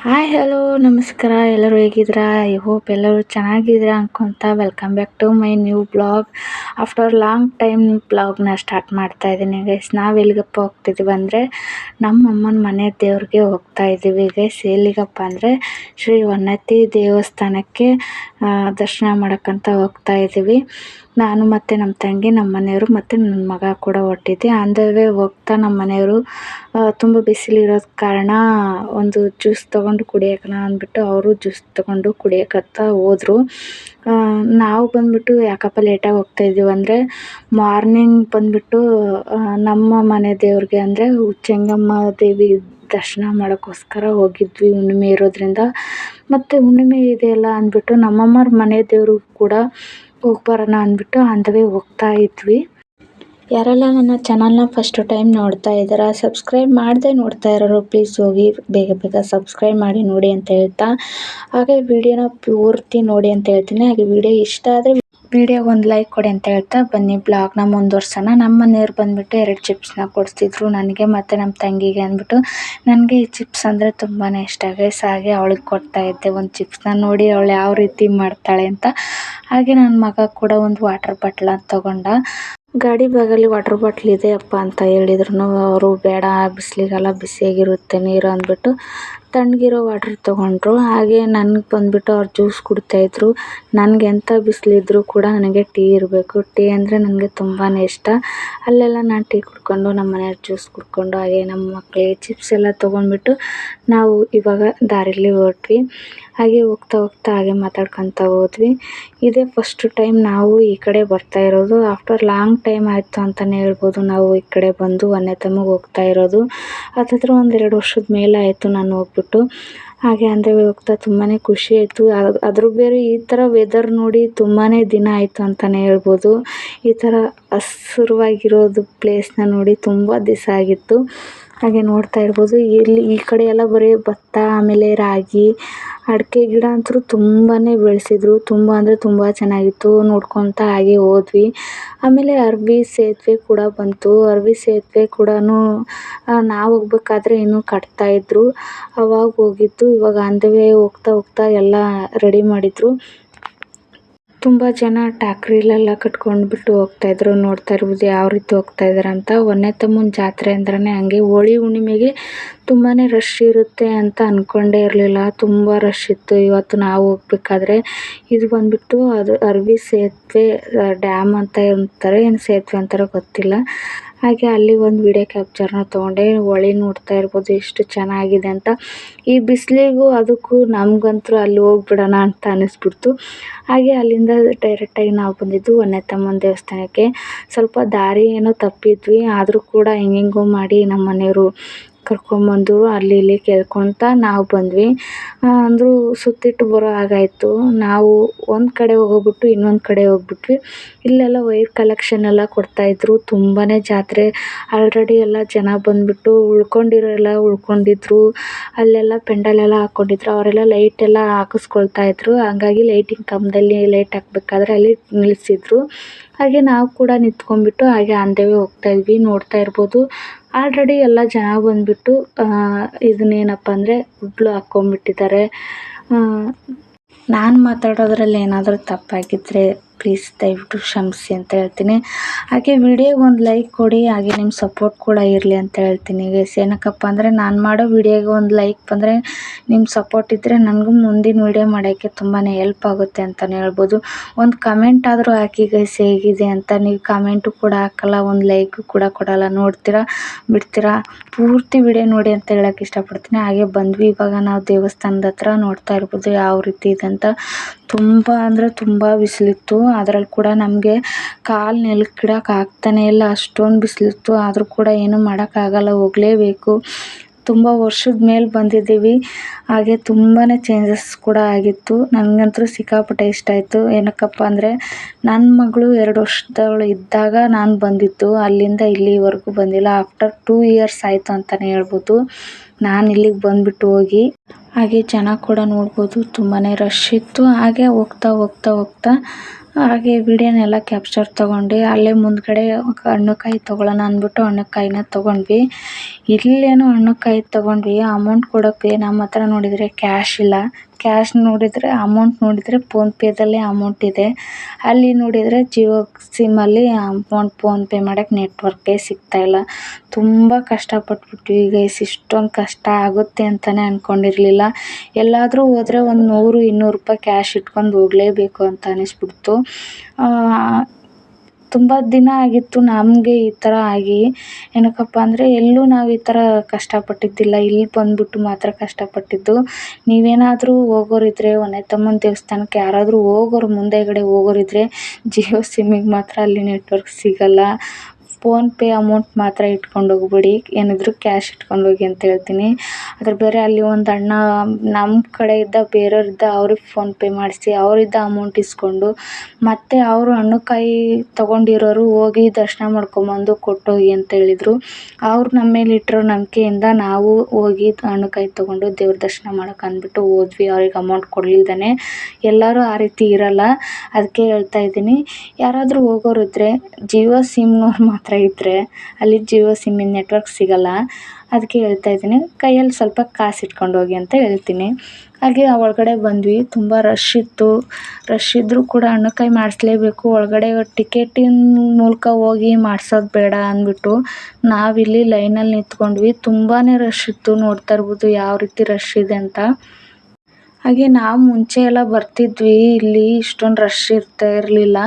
Hi hello ನಮಸ್ಕಾರ. ಎಲ್ಲರೂ ಹೇಗಿದ್ದೀರಾ? ಐ ಹೋಪ್ ಎಲ್ಲರೂ ಚೆನ್ನಾಗಿದ್ದೀರಾ ಅನ್ಕೊತ welcome back to my new blog. After long time ಬ್ಲಾಗ್ನ ಸ್ಟಾರ್ಟ್ ಮಾಡ್ತಾ ಇದ್ದೀನಿ ಗೈಸ್. ನಾವು ಎಲ್ಲಿಗಪ್ಪ ಹೋಗ್ತಿದ್ದೀವಿ ಅಂದರೆ ನಮ್ಮ ಅಮ್ಮನ ಮನೆ ದೇವ್ರಿಗೆ ಹೋಗ್ತಾ ಇದ್ದೀವಿ ಗೈಸ್. ಎಲ್ಲಿಗಪ್ಪ ಅಂದರೆ ಶ್ರೀ ವನ್ನತಿ ದೇವಸ್ಥಾನಕ್ಕೆ ದರ್ಶನ ಮಾಡೋಕ್ಕಂತ ಹೋಗ್ತಾ ಇದ್ದೀವಿ. ನಾನು ಮತ್ತು ನಮ್ಮ ತಂಗಿ, ನಮ್ಮ ಮನೆಯವರು ಮತ್ತು ನನ್ನ ಮಗ ಕೂಡ ಹೊರಟಿದ್ದೆ. ಆನ್ ದ ವೇ ಹೋಗ್ತಾ ನಮ್ಮ ಮನೆಯವರು ತುಂಬ ಬಿಸಿಲಿರೋದ ಕಾರಣ ಒಂದು ಜ್ಯೂಸ್ ತೊಗೊಂಡು ಕುಡಿಯೋಣ ಅಂದ್ಬಿಟ್ಟು ಅವರು ಜ್ಯೂಸ್ ತೊಗೊಂಡು ಕುಡಿಯೋಕ್ಕಂತ ಹೋದರು. ನಾವು ಬಂದುಬಿಟ್ಟು ಯಾಕಪ್ಪ ಲೇಟಾಗಿ ಹೋಗ್ತಾ ಇದ್ದೀವಿ ಅಂದರೆ ಮಾರ್ನಿಂಗ್ ಬಂದುಬಿಟ್ಟು ನಮ್ಮ ಮನೆ ದೇವ್ರಿಗೆ ಅಂದರೆ ಚೆಂಗಮ್ಮ ದೇವಿ ದರ್ಶನ ಮಾಡೋಕ್ಕೋಸ್ಕರ ಹೋಗಿದ್ವಿ, ಹುಣ್ಣಿಮೆ ಇರೋದ್ರಿಂದ. ಮತ್ತು ಹುಣ್ಣಿಮೆ ಇದೆಯಲ್ಲ ಅಂದ್ಬಿಟ್ಟು ನಮ್ಮಮ್ಮರ ಮನೆ ದೇವರು ಕೂಡ ಹೋಗಿ ಬರೋಣ ಅಂದ್ಬಿಟ್ಟು ಆನ್ ದ ವೇ ಹೋಗ್ತಾ ಇದ್ವಿ. ಯಾರೆಲ್ಲ ನನ್ನ ಚಾನಲ್ನ ಫಸ್ಟ್ ಟೈಮ್ ನೋಡ್ತಾ ಇದ್ದೀರಾ, ಸಬ್ಸ್ಕ್ರೈಬ್ ಮಾಡದೆ ನೋಡ್ತಾ ಇರೋರು ಪ್ಲೀಸ್ ಹೋಗಿ ಬೇಗ ಬೇಗ ಸಬ್ಸ್ಕ್ರೈಬ್ ಮಾಡಿ ನೋಡಿ ಅಂತ ಹೇಳ್ತಾ, ಹಾಗೆ ವಿಡಿಯೋನ ಪೂರ್ತಿ ನೋಡಿ ಅಂತ ಹೇಳ್ತೀನಿ. ಹಾಗೆ ವಿಡಿಯೋ ಇಷ್ಟ ಆದರೆ ವಿಡಿಯೋಗೆ ಒಂದು ಲೈಕ್ ಕೊಡಿ ಅಂತ ಹೇಳ್ತಾ ಬನ್ನಿ ಬ್ಲಾಗ್ನ ಮುಂದುವರ್ಸೋಣ. ನಮ್ಮ ಮನೆಯವ್ರು ಬಂದುಬಿಟ್ಟು 2 ಚಿಪ್ಸ್ನ ಕೊಡಿಸ್ತಿದ್ರು ನನಗೆ ಮತ್ತು ನಮ್ಮ ತಂಗಿಗೆ ಅಂದ್ಬಿಟ್ಟು. ನನಗೆ ಈ ಚಿಪ್ಸ್ ಅಂದರೆ ತುಂಬಾ ಇಷ್ಟ ಗೈಸ್. ಹಾಗೆ ಅವಳಿಗೆ ಕೊಡ್ತಾ ಇದ್ದೆ ಒಂದು ಚಿಪ್ಸ್ನ. ನೋಡಿ ಅವಳು ಯಾವ ರೀತಿ ಮಾಡ್ತಾಳೆ ಅಂತ. ಹಾಗೆ ನನ್ನ ಮಗ ಕೂಡ ಒಂದು ವಾಟರ್ ಬಾಟ್ಲ ತೊಗೊಂಡ. ಗಾಡಿ ಬ್ಯಾಗಲ್ಲಿ ವಾಟರ್ ಬಾಟ್ಲ್ ಇದೆ ಅಪ್ಪ ಅಂತ ಹೇಳಿದ್ರು ಅವರು. ಬೇಡ, ಬಿಸಿಲಿಗೆಲ್ಲ ಬಿಸಿಯಾಗಿರುತ್ತೆ ನೀರು ಅಂದ್ಬಿಟ್ಟು ತಣ್ಣಗಿರೋ ವಾಟ್ರ್ ತೊಗೊಂಡ್ರು. ಹಾಗೆ ನನಗೆ ಬಂದುಬಿಟ್ಟು ಅವ್ರು ಜ್ಯೂಸ್ ಕುಡಿತಾಯಿದ್ರು. ನನಗೆ ಎಂಥ ಬಿಸಿಲಿದ್ರೂ ಕೂಡ ನನಗೆ ಟೀ ಇರಬೇಕು. ಟೀ ಅಂದರೆ ನನಗೆ ತುಂಬಾ ಇಷ್ಟ. ಅಲ್ಲೆಲ್ಲ ನಾನು ಟೀ ಕುಡ್ಕೊಂಡು, ನಮ್ಮ ಮನೆಯವ್ರು ಜ್ಯೂಸ್ ಕುಡ್ಕೊಂಡು, ಹಾಗೆ ನಮ್ಮ ಮಕ್ಕಳಿಗೆ ಚಿಪ್ಸ್ ಎಲ್ಲ ತೊಗೊಂಡ್ಬಿಟ್ಟು ನಾವು ಇವಾಗ ದಾರಿಲಿ ಹೊರಟ್ವಿ. ಹಾಗೆ ಹೋಗ್ತಾ ಹೋಗ್ತಾ ಹಾಗೆ ಮಾತಾಡ್ಕೊತ ಹೋದ್ವಿ. ಇದೇ ಫಸ್ಟ್ ಟೈಮ್ ನಾವು ಈ ಕಡೆ ಬರ್ತಾ ಇರೋದು. ಆಫ್ಟರ್ ಲಾಂಗ್ ಟೈಮ್ ಆಯಿತು ಅಂತಲೇ ಹೇಳ್ಬೋದು ನಾವು ಈ ಕಡೆ ಬಂದು ವನ್ಯತಮ್ಮಗೆ ಹೋಗ್ತಾ ಇರೋದು. ಹತ್ತತ್ರ ಒಂದು 2 ವರ್ಷದ ಮೇಲೆ ಆಯಿತು ನಾನು ಹೋಗ್ಬಿಟ್ಟು. ಹಾಗೆ ಅಂದರೆ ಹೋಗ್ತಾ ತುಂಬಾ ಖುಷಿ ಆಯಿತು. ಅದ್ರ ಬೇರೆ ಈ ಥರ ವೆದರ್ ನೋಡಿ ತುಂಬಾ ದಿನ ಆಯಿತು ಅಂತಲೇ ಹೇಳ್ಬೋದು. ಈ ಥರ ಹಸಿರುವಾಗಿರೋದು ಪ್ಲೇಸ್ನ ನೋಡಿ ತುಂಬ ದಿವಸ ಆಗಿತ್ತು. ಹಾಗೆ ನೋಡ್ತಾ ಇರ್ಬೋದು ಇಲ್ಲಿ ಈ ಕಡೆ ಎಲ್ಲ ಬರೀ ಭತ್ತ, ಆಮೇಲೆ ರಾಗಿ, ಅಡಿಕೆ ಗಿಡ ಅಂತೂ ತುಂಬಾ ಬೆಳೆಸಿದ್ರು. ತುಂಬ ಅಂದರೆ ತುಂಬ ಚೆನ್ನಾಗಿತ್ತು. ನೋಡ್ಕೊತ ಹಾಗೆ ಹೋದ್ವಿ. ಆಮೇಲೆ ಅರಬ್ಬಿ ಸೇತುವೆ ಕೂಡ ಬಂತು. ಅರಬ್ಬಿ ಸೇತುವೆ ಕೂಡ ನಾವು ಹೋಗ್ಬೇಕಾದ್ರೆ ಇನ್ನೂ ಕಟ್ತಾಯಿದ್ರು. ಅವಾಗ ಹೋಗಿದ್ದು. ಇವಾಗ ಆನ್ ದ ವೇ ಹೋಗ್ತಾ ಹೋಗ್ತಾ ಎಲ್ಲ ರೆಡಿ ಮಾಡಿದರು. ತುಂಬ ಜನ ಟ್ಯಾಕ್ರಿಲೆಲ್ಲ ಕಟ್ಕೊಂಡ್ಬಿಟ್ಟು ಹೋಗ್ತಾಯಿದ್ರು. ನೋಡ್ತಾ ಇರ್ಬೋದು ಯಾವ ರೀತಿ ಹೋಗ್ತಾ ಇದ್ದಾರೆ ಅಂತ. ವನ್ಯತಮ್ಮನ ಜಾತ್ರೆ ಅಂದ್ರೆ ಹಂಗೆ. ಹೋಳಿ ಹುಣ್ಣಿಮೆಗೆ ತುಂಬಾ ರಶ್ ಇರುತ್ತೆ ಅಂತ ಅಂದ್ಕೊಂಡೇ ಇರಲಿಲ್ಲ. ತುಂಬ ರಶ್ ಇತ್ತು ಇವತ್ತು ನಾವು ಹೋಗ್ಬೇಕಾದ್ರೆ. ಇದು ಬಂದುಬಿಟ್ಟು ಅದು ಅರಬ್ಬಿ ಸೇತುವೆ ಡ್ಯಾಮ್ ಅಂತ ಅಂತಾರೆ, ಏನು ಸೇತುವೆ ಅಂತಾರೋ ಗೊತ್ತಿಲ್ಲ. ಹಾಗೆ ಅಲ್ಲಿ ಒಂದು ವಿಡಿಯೋ ಕ್ಯಾಪ್ಚರ್ನ ತೊಗೊಂಡೆ. ಹೊಳೆ ನೋಡ್ತಾ ಇರ್ಬೋದು ಎಷ್ಟು ಚೆನ್ನಾಗಿದೆ ಅಂತ. ಈ ಬಿಸಿಲಿಗೂ ಅದಕ್ಕೂ ನಮಗಂತೂ ಅಲ್ಲಿ ಹೋಗ್ಬಿಡೋಣ ಅಂತ ಅನ್ನಿಸ್ಬಿಡ್ತು. ಹಾಗೆ ಅಲ್ಲಿಂದ ಡೈರೆಕ್ಟಾಗಿ ನಾವು ಬಂದಿದ್ದು ವನ್ಯತಮ್ಮನ ದೇವಸ್ಥಾನಕ್ಕೆ. ಸ್ವಲ್ಪ ದಾರಿ ಏನೋ ತಪ್ಪಿದ್ವಿ, ಆದರೂ ಕೂಡ ಹೆಂಗೆಂಗೋ ಮಾಡಿ ನಮ್ಮ ಮನೆಯವರು ಕರ್ಕೊಂಬಂದು ಅಲ್ಲಿ ಇಲ್ಲಿ ಕೇಳ್ಕೊತ ನಾವು ಬಂದ್ವಿ. ಅಂದರೂ ಸುತ್ತಿಟ್ಟು ಬರೋ ಹಾಗಾಯಿತು. ನಾವು ಒಂದು ಕಡೆ ಹೋಗ್ಬಿಟ್ಟು ಇನ್ನೊಂದು ಕಡೆ ಹೋಗ್ಬಿಟ್ವಿ. ಇಲ್ಲೆಲ್ಲ ವೈರ್ ಕಲೆಕ್ಷನ್ ಎಲ್ಲ ಕೊಡ್ತಾಯಿದ್ರು. ತುಂಬಾ ಜಾತ್ರೆ ಆಲ್ರೆಡಿ ಎಲ್ಲ ಜನ ಬಂದುಬಿಟ್ಟು ಉಳ್ಕೊಂಡಿರೋರೆಲ್ಲ ಉಳ್ಕೊಂಡಿದ್ರು. ಅಲ್ಲೆಲ್ಲ ಪೆಂಡಲೆಲ್ಲ ಹಾಕ್ಕೊಂಡಿದ್ರು. ಅವರೆಲ್ಲ ಲೈಟೆಲ್ಲ ಹಾಕಿಸ್ಕೊಳ್ತಾ ಇದ್ರು. ಹಂಗಾಗಿ ಲೈಟಿಂಗ್ ಕಂಬದಲ್ಲಿ ಲೈಟ್ ಹಾಕ್ಬೇಕಾದ್ರೆ ಅಲ್ಲಿ ನಿಲ್ಲಿಸಿದ್ರು. ಹಾಗೆ ನಾವು ಕೂಡ ನಿಂತ್ಕೊಂಡ್ಬಿಟ್ಟು ಹಾಗೆ ಆನ್ ದ ವೇ ಹೋಗ್ತಾಯಿದ್ವಿ. ನೋಡ್ತಾ ಇರ್ಬೋದು ಆಲ್ರೆಡಿ ಎಲ್ಲ ಜನ ಬಂದುಬಿಟ್ಟು ಇದನ್ನೇನಪ್ಪ ಅಂದರೆ ಉಡ್ಲು ಹಾಕ್ಕೊಂಬಿಟ್ಟಿದ್ದಾರೆ. ನಾನು ಮಾತಾಡೋದ್ರಲ್ಲಿ ಏನಾದರೂ ತಪ್ಪಾಗಿದ್ದರೆ ಪ್ಲೀಸ್ ದಯವಿಟ್ಟು ಕ್ಷಮಿಸಿ ಅಂತ ಹೇಳ್ತೀನಿ. ಹಾಗೆ ವಿಡಿಯೋಗೆ ಒಂದು ಲೈಕ್ ಕೊಡಿ, ಹಾಗೆ ನಿಮ್ಮ ಸಪೋರ್ಟ್ ಕೂಡ ಇರಲಿ ಅಂತ ಹೇಳ್ತೀನಿ ಗೈಸ್. ಏನಕ್ಕಪ್ಪ ಅಂದರೆ ನಾನು ಮಾಡೋ ವಿಡಿಯೋಗೆ ಒಂದು ಲೈಕ್ ಬಂದರೆ, ನಿಮ್ಮ ಸಪೋರ್ಟ್ ಇದ್ದರೆ ನನಗೂ ಮುಂದಿನ ವಿಡಿಯೋ ಮಾಡೋಕ್ಕೆ ತುಂಬಾ ಹೆಲ್ಪ್ ಆಗುತ್ತೆ ಅಂತಲೇ ಹೇಳ್ಬೋದು. ಒಂದು ಕಮೆಂಟ್ ಆದರೂ ಹಾಕಿ ಗೈಸ್ ಹೇಗಿದೆ ಅಂತ. ನೀವು ಕಮೆಂಟು ಕೂಡ ಹಾಕಲ್ಲ, ಒಂದು ಲೈಕು ಕೂಡ ಕೊಡಲ್ಲ. ನೋಡ್ತೀರಾ ಬಿಡ್ತೀರಾ, ಪೂರ್ತಿ ವಿಡಿಯೋ ನೋಡಿ ಅಂತ ಹೇಳೋಕ್ಕೆ ಇಷ್ಟಪಡ್ತೀನಿ. ಹಾಗೆ ಬಂದ್ವಿ ಇವಾಗ ನಾವು ದೇವಸ್ಥಾನದ ಹತ್ರ. ನೋಡ್ತಾ ಇರ್ಬೋದು ಯಾವ ರೀತಿ ಇದೆ ಅಂತ. ತುಂಬ ಅಂದರೆ ತುಂಬ ಬಿಸಿಲಿತ್ತು. ಅದರಲ್ಲಿ ಕೂಡ ನಮಗೆ ಕಾಲು ನೆಲಕ್ಕಿಡೋಕೆ ಆಗ್ತಾನೇ ಇಲ್ಲ, ಅಷ್ಟೊಂದು ಬಿಸಿಲಿತ್ತು. ಆದರೂ ಕೂಡ ಏನೂ ಮಾಡೋಕ್ಕಾಗಲ್ಲ, ಹೋಗಲೇಬೇಕು. ತುಂಬ ವರ್ಷದ ಮೇಲೆ ಬಂದಿದ್ದೀವಿ. ಹಾಗೆ ತುಂಬಾ ಚೇಂಜಸ್ ಕೂಡ ಆಗಿತ್ತು. ನನಗಂತೂ ಸಿಕ್ಕಾಪಟ್ಟೆ ಇಷ್ಟ ಆಯಿತು. ಏನಕ್ಕಪ್ಪ ಅಂದರೆ ನನ್ನ ಮಗಳು 2 ವರ್ಷದವಳು ಇದ್ದಾಗ ನಾನು ಬಂದಿದ್ದು. ಅಲ್ಲಿಂದ ಇಲ್ಲಿವರೆಗೂ ಬಂದಿಲ್ಲ. ಆಫ್ಟರ್ 2 ಇಯರ್ಸ್ ಆಯಿತು ಅಂತಲೇ ಹೇಳ್ಬೋದು ನಾನು ಇಲ್ಲಿಗೆ ಬಂದುಬಿಟ್ಟು ಹೋಗಿ. ಹಾಗೆ ಜನ ಕೂಡ ನೋಡ್ಬೋದು ತುಂಬಾ ರಶ್ ಇತ್ತು. ಹಾಗೆ ಹೋಗ್ತಾ ಹೋಗ್ತಾ ಹೋಗ್ತಾ ಹಾಗೆ ವಿಡಿಯೋನೆಲ್ಲ ಕ್ಯಾಪ್ಚರ್ ತೊಗೊಂಡು ಅಲ್ಲೇ ಮುಂದ್ಗಡೆ ಹಣ್ಣುಕಾಯಿ ತೊಗೊಳ್ಳೋಣ ಅಂದ್ಬಿಟ್ಟು ಹಣ್ಣುಕಾಯಿನ ತೊಗೊಂಡ್ವಿ. ಇಲ್ಲೇನೋ ಹಣ್ಣುಕಾಯಿ ತೊಗೊಂಡ್ವಿ, ಅಮೌಂಟ್ ಕೊಡೋಕ್ಕೆ ನಮ್ಮ ಹತ್ರ ನೋಡಿದರೆ ಕ್ಯಾಶ್ ಇಲ್ಲ. ಕ್ಯಾಶ್ ನೋಡಿದರೆ ಅಮೌಂಟ್ ನೋಡಿದರೆ ಫೋನ್ಪೇದಲ್ಲೇ ಅಮೌಂಟ್ ಇದೆ. ಅಲ್ಲಿ ನೋಡಿದರೆ ಜಿಯೋ ಸಿಮ್ಮಲ್ಲಿ ಅಮೌಂಟ್ ಫೋನ್ಪೇ ಮಾಡೋಕ್ಕೆ ನೆಟ್ವರ್ಕೇ ಸಿಗ್ತಾಯಿಲ್ಲ. ತುಂಬ ಕಷ್ಟಪಟ್ಬಿಟ್ವಿ ಗೈಸ್. ಇಷ್ಟೊಂದು ಕಷ್ಟ ಆಗುತ್ತೆ ಅಂತಲೇ ಅಂದ್ಕೊಂಡಿರಲಿಲ್ಲ. ಎಲ್ಲಾದರೂ ಹೋದರೆ ಒಂದು 100-200 ರೂಪಾಯಿ ಕ್ಯಾಶ್ ಇಟ್ಕೊಂಡು ಹೋಗಲೇಬೇಕು ಅಂತ ಅನ್ನಿಸ್ಬಿಡ್ತು. ತುಂಬ ದಿನ ಆಗಿತ್ತು ನಮಗೆ ಈ ಥರ ಆಗಿ. ಏನಕ್ಕಪ್ಪ ಅಂದರೆ ಎಲ್ಲೂ ನಾವು ಈ ಥರ ಕಷ್ಟಪಟ್ಟಿದ್ದಿಲ್ಲ, ಇಲ್ಲಿ ಬಂದ್ಬಿಟ್ಟು ಮಾತ್ರ ಕಷ್ಟಪಟ್ಟಿದ್ದು. ನೀವೇನಾದರೂ ಹೋಗೋರಿದ್ರೆ ಹೊನ್ನತಮ್ಮನ ದೇವಸ್ಥಾನಕ್ಕೆ ಯಾರಾದರೂ ಹೋಗೋರು ಮುಂದೆಗಡೆ ಹೋಗೋರಿದ್ರೆ ಜಿಯೋ ಸಿಮ್ಮಿಗೆ ಮಾತ್ರ ಅಲ್ಲಿ ನೆಟ್ವರ್ಕ್ ಸಿಗಲ್ಲ. ಫೋನ್ಪೇ ಅಮೌಂಟ್ ಮಾತ್ರ ಇಟ್ಕೊಂಡು ಹೋಗ್ಬೇಡಿ, ಏನಿದ್ರು ಕ್ಯಾಶ್ ಇಟ್ಕೊಂಡು ಹೋಗಿ ಅಂತ ಹೇಳ್ತೀನಿ. ಅದ್ರ ಬೇರೆ ಅಲ್ಲಿ ಒಂದು ಅಣ್ಣ ನಮ್ಮ ಕಡೆಯಿಂದ ಬೇರೆಯವ್ರಿದ್ದ ಅವ್ರಿಗೆ ಫೋನ್ಪೇ ಮಾಡಿಸಿ ಅವರಿದ್ದ ಅಮೌಂಟ್ ಇಸ್ಕೊಂಡು ಮತ್ತು ಅವರು ಹಣ್ಣುಕಾಯಿ ತೊಗೊಂಡಿರೋರು ಹೋಗಿ ದರ್ಶನ ಮಾಡ್ಕೊಂಬಂದು ಕೊಟ್ಟೋಗಿ ಅಂತ ಹೇಳಿದರು. ಅವ್ರು ನಮ್ಮ ಮೇಲೆ ಇಟ್ಟಿರೋ ನಂಬಿಕೆಯಿಂದ ನಾವು ಹೋಗಿ ಹಣ್ಣುಕಾಯಿ ತೊಗೊಂಡು ದೇವ್ರ ದರ್ಶನ ಮಾಡೋಕೆ ಅಂದ್ಬಿಟ್ಟು ಹೋದ್ವಿ. ಅವ್ರಿಗೆ ಅಮೌಂಟ್ ಕೊಡಲಿಲ್ದೇ. ಎಲ್ಲರೂ ಆ ರೀತಿ ಇರಲ್ಲ, ಅದಕ್ಕೆ ಹೇಳ್ತಾ ಇದ್ದೀನಿ. ಯಾರಾದರೂ ಹೋಗೋರಿದ್ರೆ ಜಿಯೋ ಸಿಮ್ನವ್ರು ಮಾತ್ರ ಇದ್ದರೆ ಅಲ್ಲಿ ಜಿಯೋ ಸಿಮ್ಮಿನ ನೆಟ್ವರ್ಕ್ ಸಿಗಲ್ಲ. ಅದಕ್ಕೆ ಹೇಳ್ತಾ ಇದ್ದೀನಿ, ಕೈಯಲ್ಲಿ ಸ್ವಲ್ಪ ಕಾಸು ಇಟ್ಕೊಂಡು ಹೋಗಿ ಅಂತ ಹೇಳ್ತೀನಿ. ಹಾಗೆ ಒಳಗಡೆ ಬಂದ್ವಿ. ತುಂಬ ರಶ್ ಇತ್ತು. ರಶ್ ಇದ್ದರೂ ಕೂಡ ಹಣ್ಣುಕಾಯಿ ಮಾಡಿಸ್ಲೇಬೇಕು. ಒಳಗಡೆ ಟಿಕೆಟಿನ ಮೂಲಕ ಹೋಗಿ ಮಾಡಿಸೋದು ಬೇಡ ಅಂದ್ಬಿಟ್ಟು ನಾವಿಲ್ಲಿ ಲೈನಲ್ಲಿ ನಿಂತ್ಕೊಂಡ್ವಿ. ತುಂಬಾ ರಶ್ ಇತ್ತು. ನೋಡ್ತಾ ಇರ್ಬೋದು ಯಾವ ರೀತಿ ರಶ್ ಇದೆ ಅಂತ. ಹಾಗೆ ನಾವು ಮುಂಚೆ ಎಲ್ಲ ಬರ್ತಿದ್ವಿ, ಇಲ್ಲಿ ಇಷ್ಟೊಂದು ರಶ್ ಇರಲಿಲ್ಲ.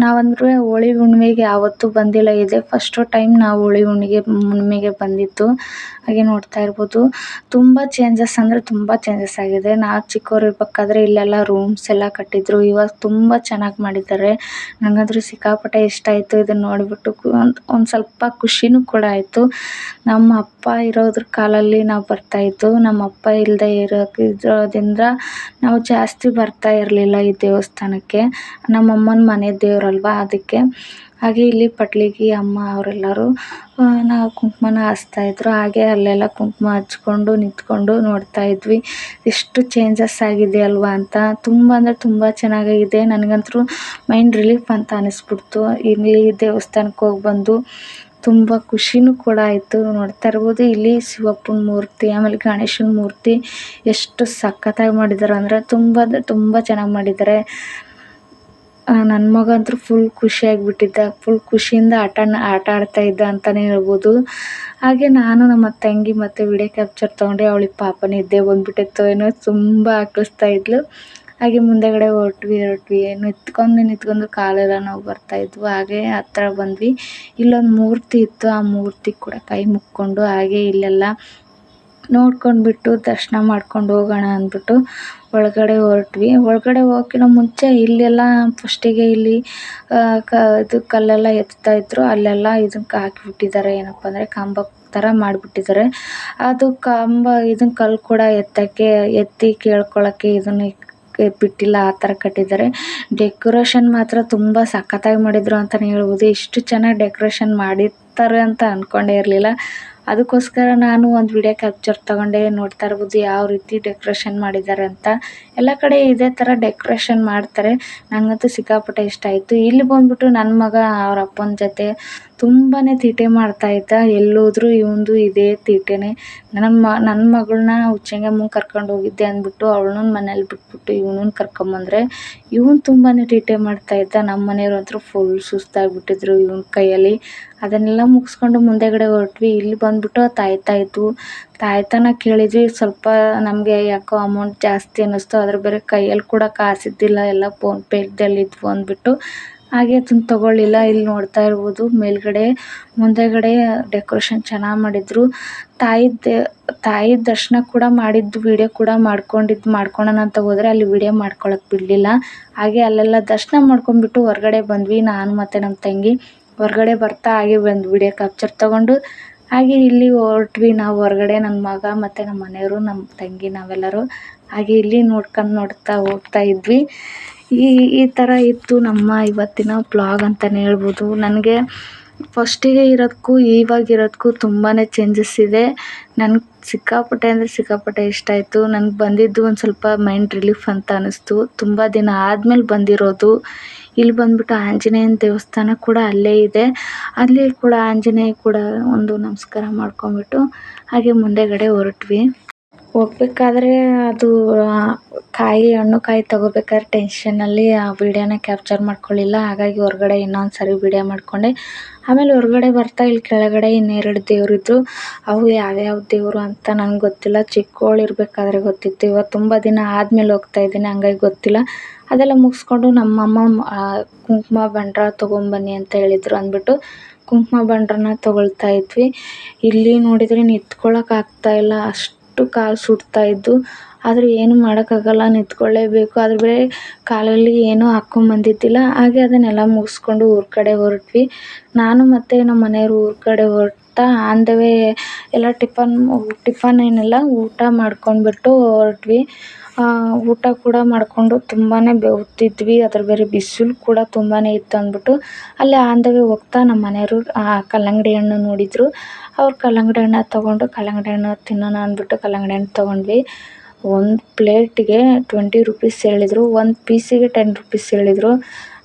ನಾವಂದರೆ ಹೋಳಿ ಹುಣ್ಣಿಮೆಗೆ ಯಾವತ್ತೂ ಬಂದಿಲ್ಲ. ಇದೇ ಫಸ್ಟು ಟೈಮ್ ನಾವು ಹೋಳಿ ಹುಣ್ಣಿಮೆಗೆ ಬಂದಿದ್ದು. ಹಾಗೆ ನೋಡ್ತಾ ಇರ್ಬೋದು ತುಂಬ ಚೇಂಜಸ್ ಅಂದರೆ ತುಂಬ ಚೇಂಜಸ್ ಆಗಿದೆ. ನಾವು ಚಿಕ್ಕವರಿರ್ಬೇಕಾದ್ರೆ ಇಲ್ಲೆಲ್ಲ ರೂಮ್ಸ್ ಎಲ್ಲ ಕಟ್ಟಿದ್ರು. ಇವಾಗ ತುಂಬ ಚೆನ್ನಾಗಿ ಮಾಡಿದ್ದಾರೆ. ನನಗಂತೂ ಸಿಕ್ಕಾಪಟ್ಟೆ ಇಷ್ಟ ಆಯಿತು ಇದನ್ನು ನೋಡಿಬಿಟ್ಟು. ಒಂದು ಸ್ವಲ್ಪ ಖುಷಿನೂ ಕೂಡ ಆಯಿತು. ನಮ್ಮ ಅಪ್ಪ ಇರೋದ್ರ ಕಾಲಲ್ಲಿ ನಾವು ಬರ್ತಾಯಿದ್ದು. ನಮ್ಮ ಅಪ್ಪ ಇಲ್ಲದೆ ಇರೋದ್ರಿಂದ ನಾವು ಜಾಸ್ತಿ ಬರ್ತಾ ಇರಲಿಲ್ಲ ಈ ದೇವಸ್ಥಾನಕ್ಕೆ. ನಮ್ಮಮ್ಮನ ಮನೆ ದೇವರಲ್ವ ಅದಕ್ಕೆ. ಹಾಗೆ ಇಲ್ಲಿ ಪಟ್ಲಿಗಿ ಅಮ್ಮ ಅವರೆಲ್ಲರೂ ನಾವು ಕುಂಕುಮನ ಹಚ್ತಾಯಿದ್ರು. ಹಾಗೆ ಅಲ್ಲೆಲ್ಲ ಕುಂಕುಮ ಹಚ್ಕೊಂಡು ನಿಂತ್ಕೊಂಡು ನೋಡ್ತಾ ಇದ್ವಿ. ಎಷ್ಟು ಚೇಂಜಸ್ ಆಗಿದೆ ಅಲ್ವಾ ಅಂತ. ತುಂಬ ಅಂದರೆ ತುಂಬ ಚೆನ್ನಾಗಿದೆ. ನನಗಂತೂ ಮೈಂಡ್ ರಿಲೀಫ್ ಅಂತ ಅನ್ನಿಸ್ಬಿಡ್ತು ಇಲ್ಲಿ ದೇವಸ್ಥಾನಕ್ಕೆ ಹೋಗಿ ಬಂದು. ತುಂಬ ಖುಷಿನೂ ಕೂಡ ಆಯಿತು. ನೋಡ್ತಾ ಇರ್ಬೋದು ಇಲ್ಲಿ ಶಿವಪ್ಪನ ಮೂರ್ತಿ, ಆಮೇಲೆ ಗಣೇಶನ ಮೂರ್ತಿ ಎಷ್ಟು ಸಖತ್ತಾಗಿ ಮಾಡಿದ್ದಾರೆ ಅಂದರೆ ತುಂಬ ಅಂದರೆ ತುಂಬ ಚೆನ್ನಾಗಿ ಮಾಡಿದ್ದಾರೆ. ನನ್ನ ಮಗ ಅಂತೂ ಫುಲ್ ಖುಷಿಯಾಗಿಬಿಟ್ಟಿದ್ದ. ಫುಲ್ ಖುಷಿಯಿಂದ ಆಟ ಆಡ್ತಾ ಇದ್ದ ಅಂತಲೇ ಹೇಳ್ಬೋದು. ಹಾಗೆ ನಾನು ನಮ್ಮ ತಂಗಿ ಮತ್ತು ವಿಡಿಯೋ ಕ್ಯಾಪ್ಚರ್ ತೊಗೊಂಡೆ. ಅವಳಿಗೆ ಪಾಪ ನಿದ್ದೆ ಬಂದುಬಿಟ್ಟಿತ್ತು ಏನೋ, ತುಂಬ ಆಕಳಿಸ್ತಾ ಇದ್ಲು. ಹಾಗೆ ಮುಂದೆಗಡೆ ಹೊರಟ್ವಿ. ನಿಂತ್ಕೊಂಡು ಕಾಲೆಲ್ಲ ನೋವು ಬರ್ತಾಯಿದ್ವು. ಹಾಗೆ ಹತ್ರ ಬಂದ್ವಿ. ಇಲ್ಲೊಂದು ಮೂರ್ತಿ ಇತ್ತು, ಆ ಮೂರ್ತಿ ಕೂಡ ಕೈ ಮುಕ್ಕೊಂಡು ಹಾಗೆ ಇಲ್ಲೆಲ್ಲ ನೋಡ್ಕೊಂಡ್ಬಿಟ್ಟು ದರ್ಶನ ಮಾಡ್ಕೊಂಡು ಹೋಗೋಣ ಅಂದ್ಬಿಟ್ಟು ಒಳಗಡೆ ಹೊರಟ್ವಿ. ಒಳಗಡೆ ಹೋಗೋಕ್ಕಿಂತ ಮುಂಚೆ ಇಲ್ಲೆಲ್ಲ ಫಸ್ಟಿಗೆ ಇಲ್ಲಿ ಇದು ಕಲ್ಲೆಲ್ಲ ಎತ್ತಾಯಿದ್ರು. ಅಲ್ಲೆಲ್ಲ ಇದಕ್ಕೆ ಹಾಕಿಬಿಟ್ಟಿದ್ದಾರೆ, ಏನಪ್ಪ ಅಂದರೆ ಕಂಬ ಥರ ಮಾಡಿಬಿಟ್ಟಿದ್ದಾರೆ. ಅದು ಕಂಬ ಇದನ್ನ ಕಲ್ಲು ಕೂಡ ಎತ್ತಿ ಕೇಳ್ಕೊಳ್ಳೋಕ್ಕೆ ಇದನ್ನು ಬಿಟ್ಟಿಲ್ಲ, ಆ ಥರ ಕಟ್ಟಿದ್ದಾರೆ. ಡೆಕೋರೇಷನ್ ಮಾತ್ರ ತುಂಬ ಸಖತ್ತಾಗಿ ಮಾಡಿದರು ಅಂತಲೇ ಹೇಳ್ಬೋದು. ಇಷ್ಟು ಚೆನ್ನಾಗಿ ಡೆಕೋರೇಷನ್ ಮಾಡಿರ್ತಾರೆ ಅಂತ ಅಂದ್ಕೊಂಡೇ ಇರಲಿಲ್ಲ. ಅದಕ್ಕೋಸ್ಕರ ನಾನು ಒಂದು ವಿಡಿಯೋ ಕ್ಯಾಪ್ಚರ್ ತೊಗೊಂಡೆ. ನೋಡ್ತಾ ಇರ್ಬೋದು ಯಾವ ರೀತಿ ಡೆಕೋರೇಷನ್ ಮಾಡಿದ್ದಾರೆ ಅಂತ. ಎಲ್ಲ ಕಡೆ ಇದೇ ಥರ ಡೆಕೋರೇಷನ್ ಮಾಡ್ತಾರೆ. ನನಗಂತೂ ಸಿಕ್ಕಾಪಟ್ಟೆ ಇಷ್ಟ ಆಯಿತು. ಇಲ್ಲಿ ಬಂದುಬಿಟ್ಟು ನನ್ನ ಮಗ ಅವ್ರ ಅಪ್ಪನ ಜೊತೆ ತುಂಬಾ ತೀಟೆ ಮಾಡ್ತಾಯಿದ್ದ. ಎಲ್ಲೋದ್ರೂ ಇವಂದು ಇದೇ ತೀಟೆನೇ. ನನ್ನ ಮಗಳನ್ನ ಉಚ್ಚಂಗಮ್ಮಂಗೆ ಕರ್ಕೊಂಡು ಹೋಗಿದ್ದೆ ಅಂದ್ಬಿಟ್ಟು ಅವಳನ್ನ ಮನೇಲಿ ಬಿಟ್ಬಿಟ್ಟು ಇವನನ್ನ ಕರ್ಕೊಂಬಂದ್ರೆ ಇವನು ತುಂಬಾ ತೀಟೆ ಮಾಡ್ತಾಯಿದ್ದ. ನಮ್ಮ ಮನೆಯವ್ರಂತೂ ಫುಲ್ ಸುಸ್ತಾಗಿಬಿಟ್ಟಿದ್ರು ಇವನ ಕೈಯಲ್ಲಿ. ಅದನ್ನೆಲ್ಲ ಮುಗಿಸ್ಕೊಂಡು ಮುಂದೆಗಡೆ ಹೊರಟ್ವಿ. ಇಲ್ಲಿ ಬಂದುಬಿಟ್ಟು ತಾಯ್ತನ ಕೇಳಿದ್ವಿ. ಸ್ವಲ್ಪ ನಮಗೆ ಯಾಕೋ ಅಮೌಂಟ್ ಜಾಸ್ತಿ ಅನ್ನಿಸ್ತು. ಅದ್ರ ಬೇರೆ ಕೈಯಲ್ಲಿ ಕೂಡ ಕಾಸಿದ್ದಿಲ್ಲ, ಎಲ್ಲ ಫೋನ್ಪೇ ಇದ್ವು ಅಂದ್ಬಿಟ್ಟು ಹಾಗೆ ಅದನ್ನು ತೊಗೊಳ್ಳಿಲ್ಲ. ಇಲ್ಲಿ ನೋಡ್ತಾ ಇರ್ಬೋದು ಮೇಲ್ಗಡೆ ಮುಂದೆಗಡೆ ಡೆಕೋರೇಷನ್ ಚೆನ್ನಾಗಿ ಮಾಡಿದ್ರು. ತಾಯಿ ದರ್ಶನ ಕೂಡ ಮಾಡಿದ್ದು ವಿಡಿಯೋ ಕೂಡ ಮಾಡ್ಕೊಳ್ಳೋಣ ಅಂತ ಹೋದರೆ ಅಲ್ಲಿ ವಿಡಿಯೋ ಮಾಡ್ಕೊಳಕ್ಕೆ ಬಿಡಲಿಲ್ಲ. ಹಾಗೆ ಅಲ್ಲೆಲ್ಲ ದರ್ಶನ ಮಾಡ್ಕೊಂಡ್ಬಿಟ್ಟು ಹೊರಗಡೆ ಬಂದ್ವಿ. ನಾನು ಮತ್ತು ನಮ್ಮ ತಂಗಿ ಹೊರಗಡೆ ಬರ್ತಾ ಹಾಗೆ ಬಂದು ವಿಡಿಯೋ ಕ್ಯಾಪ್ಚರ್ ತೊಗೊಂಡು ಹಾಗೆ ಇಲ್ಲಿ ಹೊರಟ್ವಿ ನಾವು ಹೊರಗಡೆ. ನನ್ನ ಮಗ ಮತ್ತು ನಮ್ಮ ಮನೆಯವರು, ನಮ್ಮ ತಂಗಿ, ನಾವೆಲ್ಲರೂ ಹಾಗೆ ಇಲ್ಲಿ ನೋಡ್ತಾ ಹೋಗ್ತಾ ಇದ್ವಿ. ಈ ಥರ ಇತ್ತು ನಮ್ಮ ಇವತ್ತಿನ ಬ್ಲಾಗ್ ಅಂತಲೇ ಹೇಳ್ಬೋದು. ನನಗೆ ಫಸ್ಟಿಗೆ ಇರೋದಕ್ಕೂ ಇವಾಗಿರೋದಕ್ಕೂ ತುಂಬಾ ಚೇಂಜಸ್ ಇದೆ. ನನಗೆ ಸಿಕ್ಕಾಪಟ್ಟೆ ಅಂದರೆ ಸಿಕ್ಕಾಪಟ್ಟೆ ಇಷ್ಟ ಆಯಿತು. ನನಗೆ ಬಂದಿದ್ದು ಒಂದು ಸ್ವಲ್ಪ ಮೈಂಡ್ ರಿಲೀಫ್ ಅಂತ ಅನ್ನಿಸ್ತು. ತುಂಬ ದಿನ ಆದಮೇಲೆ ಬಂದಿರೋದು. ಇಲ್ಲಿ ಬಂದ್ಬಿಟ್ಟು ಆಂಜನೇಯನ ದೇವಸ್ಥಾನ ಕೂಡ ಅಲ್ಲೇ ಇದೆ. ಅಲ್ಲಿ ಕೂಡ ಆಂಜನೇಯ ಕೂಡ ಒಂದು ನಮಸ್ಕಾರ ಮಾಡ್ಕೊಂಬಿಟ್ಟು ಹಾಗೆ ಮುಂದೆಗಡೆ ಹೊರಟ್ವಿ. ಹೋಗ್ಬೇಕಾದ್ರೆ ಅದು ಹಣ್ಣು ಕಾಯಿ ತೊಗೋಬೇಕಾದ್ರೆ ಟೆನ್ಷನಲ್ಲಿ ಆ ವೀಡಿಯೋನ ಕ್ಯಾಪ್ಚರ್ ಮಾಡ್ಕೊಳ್ಳಿಲ್ಲ. ಹಾಗಾಗಿ ಹೊರಗಡೆ ಇನ್ನೊಂದು ಸರಿ ವೀಡಿಯೋ ಮಾಡಿಕೊಂಡೆ. ಆಮೇಲೆ ಹೊರಗಡೆ ಬರ್ತಾ ಇಲ್ಲಿ ಕೆಳಗಡೆ ಇನ್ನೆರಡು ದೇವರಿದ್ರು. ಅವು ಯಾವ್ಯಾವ ದೇವರು ಅಂತ ನಂಗೆ ಗೊತ್ತಿಲ್ಲ. ಚಿಕ್ಕವಳಿರ್ಬೇಕಾದ್ರೆ ಗೊತ್ತಿತ್ತು. ಇವತ್ತು ತುಂಬ ದಿನ ಆದಮೇಲೆ ಹೋಗ್ತಾ ಇದ್ದೀನಿ, ಹಂಗಾಗಿ ಗೊತ್ತಿಲ್ಲ. ಅದೆಲ್ಲ ಮುಗಿಸ್ಕೊಂಡು ನಮ್ಮಮ್ಮ ಕುಂಕುಮ ಬಂಡ್ರ ತೊಗೊಂಬನ್ನಿ ಅಂತ ಹೇಳಿದರು ಅಂದ್ಬಿಟ್ಟು ಕುಂಕುಮ ಬಂಡ್ರನ ತೊಗೊಳ್ತಾ ಇದ್ವಿ. ಇಲ್ಲಿ ನೋಡಿದರೆ ನಿಂತ್ಕೊಳ್ಳೋಕೆ ಆಗ್ತಾಯಿಲ್ಲ, ಅಷ್ಟು ಕಾಲು ಸುಡ್ತಾ ಇದ್ದು. ಆದರೆ ಏನು ಮಾಡೋಕ್ಕಾಗಲ್ಲ, ನಿಂತ್ಕೊಳ್ಳೇಬೇಕು. ಆದರೆ ಬೇರೆ ಕಾಲಲ್ಲಿ ಏನೂ ಹಾಕ್ಕೊಂಬಂದಿದ್ದಿಲ್ಲ. ಹಾಗೆ ಅದನ್ನೆಲ್ಲ ಮುಗಿಸ್ಕೊಂಡು ಊರ ಕಡೆ ಹೊರಟ್ವಿ. ನಾನು ಮತ್ತು ನಮ್ಮ ಮನೆಯವರು ಊರ ಕಡೆ ಹೊರಡ್ತಾ ಆನ್ ದ ವೇ ಎಲ್ಲ ಟಿಫನ್ ಏನಿಲ್ಲ, ಊಟ ಮಾಡ್ಕೊಂಡ್ಬಿಟ್ಟು ಹೊರಟ್ವಿ. ಊಟ ಕೂಡ ಮಾಡಿಕೊಂಡು ತುಂಬಾ ಬೆವ್ತಿದ್ವಿ. ಅದ್ರ ಬೇರೆ ಬಿಸಿಲು ಕೂಡ ತುಂಬಾ ಇತ್ತು ಅಂದ್ಬಿಟ್ಟು ಅಲ್ಲಿ ಆನ್ ದ ವೇ ಹೋಗ್ತಾ ನಮ್ಮ ಮನೆಯವರು ಕಲ್ಲಂಗಡಿ ಹಣ್ಣು ನೋಡಿದರು. ಅವ್ರು ಕಲ್ಲಂಗಡಿ ಹಣ್ಣು ತೊಗೊಂಡು ಕಲ್ಲಂಗಡಿ ಹಣ್ಣು ತಿನ್ನೋಣ ಅಂದ್ಬಿಟ್ಟು ಕಲ್ಲಂಗಡಿ ಹಣ್ಣು ತೊಗೊಂಡ್ವಿ. ಒಂದು ಪ್ಲೇಟಿಗೆ 20 ರುಪೀಸ್ ಹೇಳಿದರು, ಒಂದು ಪೀಸಿಗೆ 10 ರುಪೀಸ್ ಹೇಳಿದರು.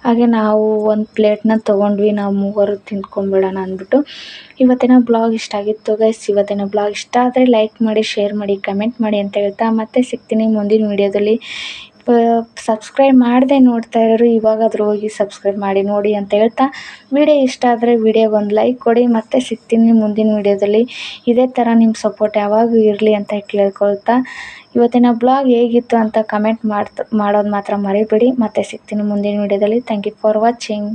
ಹಾಗೆ ನಾವು ಒಂದು ಪ್ಲೇಟ್ನ ತೊಗೊಂಡ್ವಿ. ನಾವು ಮೂವರು ತಿಂದ್ಕೊಂಬಿಡೋಣ ಅಂದ್ಬಿಟ್ಟು. ಇವತ್ತಿನ ಬ್ಲಾಗ್ ಇಷ್ಟ ಆಗಿತ್ತು ಗೈಸ್. ಇವತ್ತಿನ ಬ್ಲಾಗ್ ಇಷ್ಟ ಆದರೆ ಲೈಕ್ ಮಾಡಿ, ಶೇರ್ ಮಾಡಿ, ಕಮೆಂಟ್ ಮಾಡಿ ಅಂತ ಹೇಳ್ತಾ ಮತ್ತೆ ಸಿಗ್ತೀನಿ ಮುಂದಿನ ವೀಡಿಯೋದಲ್ಲಿ. ಸಬ್ಸ್ಕ್ರೈಬ್ ಮಾಡದೆ ನೋಡ್ತಾ ಇರೋರು ಇವಾಗಾದರೂ ಹೋಗಿ ಸಬ್ಸ್ಕ್ರೈಬ್ ಮಾಡಿ ನೋಡಿ ಅಂತ ಹೇಳ್ತಾ, ವಿಡಿಯೋ ಇಷ್ಟ ಆದರೆ ವಿಡಿಯೋಗೆ ಒಂದು ಲೈಕ್ ಕೊಡಿ. ಮತ್ತೆ ಸಿಗ್ತೀನಿ ಮುಂದಿನ ವೀಡಿಯೋದಲ್ಲಿ. ಇದೇ ಥರ ನಿಮ್ಮ ಸಪೋರ್ಟ್ ಯಾವಾಗೂ ಇರಲಿ ಅಂತ ಕೇಳ್ಕೊಳ್ತಾ, ಇವತ್ತಿನ ಬ್ಲಾಗ್ ಹೇಗಿತ್ತು ಅಂತ ಕಮೆಂಟ್ ಮಾಡೋದು ಮಾತ್ರ ಮರಿಬೇಡಿ. ಮತ್ತೆ ಸಿಗ್ತೀನಿ ಮುಂದಿನ ವೀಡಿಯೋದಲ್ಲಿ. Thank you for watching.